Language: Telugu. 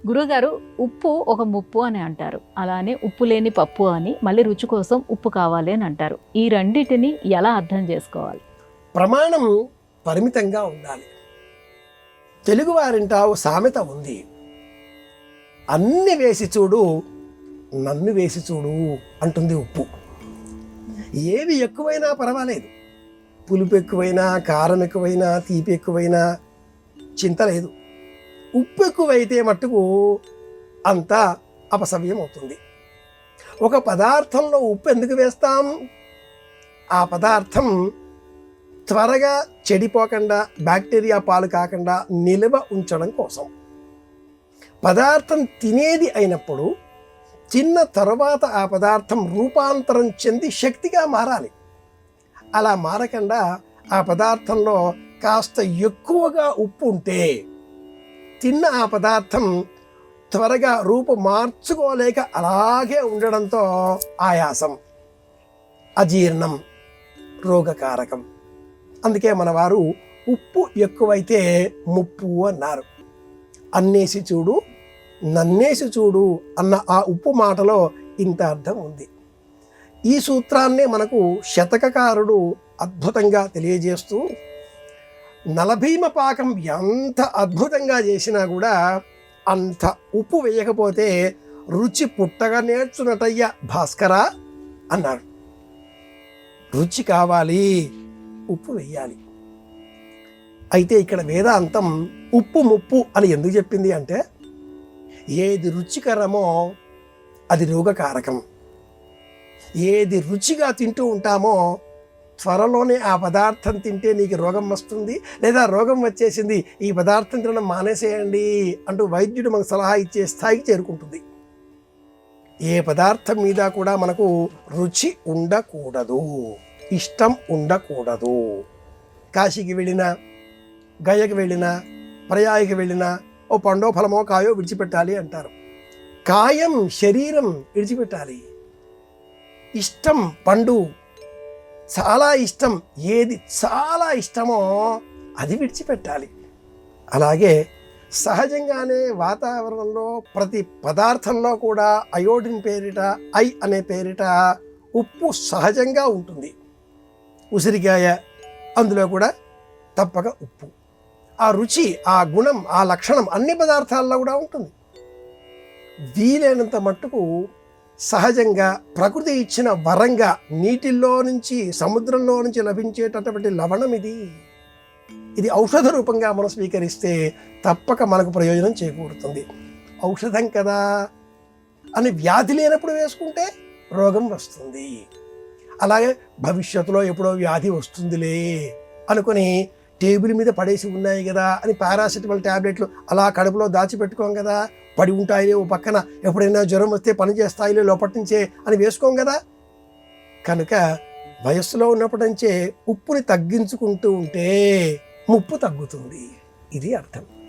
గురువుగారు, ఉప్పు ఒక ముప్పు అని అంటారు. అలానే ఉప్పు లేని పప్పు అని, మళ్ళీ రుచి కోసం ఉప్పు కావాలి అని అంటారు. ఈ రెండిటిని ఎలా అర్థం చేసుకోవాలి? ప్రమాణం పరిమితంగా ఉండాలి. తెలుగువారింట ఓ సామెత ఉంది, అన్ని వేసి చూడు నన్ను వేసి చూడు అంటుంది ఉప్పు. ఏవి ఎక్కువైనా పర్వాలేదు, పులుపు ఎక్కువైనా, కారం ఎక్కువైనా, తీపి ఎక్కువైనా చింత లేదు. ఉప్పు ఎక్కువైతే మట్టుకు అంతా అపసవ్యం అవుతుంది. ఒక పదార్థంలో ఉప్పు ఎందుకు వేస్తాం? ఆ పదార్థం త్వరగా చెడిపోకుండా, బ్యాక్టీరియా పాలు కాకుండా నిల్వ ఉంచడం కోసం. పదార్థం తినేది అయినప్పుడు తిన్న తర్వాత ఆ పదార్థం రూపాంతరం చెంది శక్తిగా మారాలి. అలా మారకుండా ఆ పదార్థంలో కాస్త ఎక్కువగా ఉప్పు ఉంటే తిన్న ఆ పదార్థం త్వరగా రూపు మార్చుకోలేక అలాగే ఉండడంతో ఆయాసం, అజీర్ణం, రోగకారకం. అందుకే మన వారు ఉప్పు ఎక్కువైతే ముప్పు అన్నారు. అన్నేసి చూడు నన్నేసి చూడు అన్న ఆ ఉప్పు మాటలో ఇంత అర్థం ఉంది. ఈ సూత్రాన్నే మనకు శతకకారుడు అద్భుతంగా తెలియజేస్తూ, నలభీమ పాకం ఎంత అద్భుతంగా చేసినా కూడా అంత ఉప్పు వేయకపోతే రుచి పుట్టగా నేర్చునటయ్య భాస్కరా అన్నాడు. రుచి కావాలి, ఉప్పు వేయాలి. అయితే ఇక్కడ వేదాంతం ఉప్పు ముప్పు అని ఎందుకు చెప్పింది అంటే, ఏది రుచికరమో అది రోగకారకం. ఏది రుచిగా తింటూ ఉంటామో త్వరలోనే ఆ పదార్థం తింటే నీకు రోగం వస్తుంది, లేదా రోగం వచ్చేసింది, ఈ పదార్థం తినడం మానేసేయండి అంటూ వైద్యుడు మనకు సలహా ఇచ్చే స్థాయికి చేరుకుంటుంది. ఏ పదార్థం మీద కూడా మనకు రుచి ఉండకూడదు, ఇష్టం ఉండకూడదు. కాశీకి వెళ్ళినా, గయకి వెళ్ళినా, ప్రయాగకి వెళ్ళినా ఓ పండో ఫలమో కాయో విడిచిపెట్టాలి అంటారు. కాయం శరీరం విడిచిపెట్టాలి. ఇష్టం పండు, చాలా ఇష్టం, ఏది చాలా ఇష్టమో అది విడిచిపెట్టాలి. అలాగే సహజంగానే వాతావరణంలో ప్రతి పదార్థంలో కూడా అయోడిన్ పేరిట, ఐ అనే పేరిట ఉప్పు సహజంగా ఉంటుంది. ఉసిరికాయ, అందులో కూడా తప్పక ఉప్పు. ఆ రుచి, ఆ గుణం, ఆ లక్షణం అన్ని పదార్థాల్లో కూడా ఉంటుంది. వీలైనంత మట్టుకు సహజంగా ప్రకృతి ఇచ్చిన వరంగా నీటిల్లో నుంచి, సముద్రంలో నుంచి లభించేటటువంటి లవణం ఇది ఔషధ రూపంగా మనం స్వీకరిస్తే తప్పక మనకు ప్రయోజనం చేకూరుతుంది. ఔషధం కదా అని వ్యాధి లేనప్పుడు వేసుకుంటే రోగం వస్తుంది. అలాగే భవిష్యత్తులో ఎప్పుడో వ్యాధి వస్తుందిలే అనుకుని టేబుల్ మీద పడేసి ఉన్నాయి కదా అని పారాసిటమాల్ ట్యాబ్లెట్లు అలా కడుపులో దాచిపెట్టుకోం కదా. పడి ఉంటాయిలే ఓ పక్కన, ఎప్పుడైనా జ్వరం వస్తే పని చేస్తాయిలే లోపటి నుంచే అని వేసుకోం కదా. కనుక వయస్సులో ఉన్నప్పటి నుంచే ఉప్పుని తగ్గించుకుంటూ ఉంటే ముప్పు తగ్గుతుంది. ఇది అర్థం.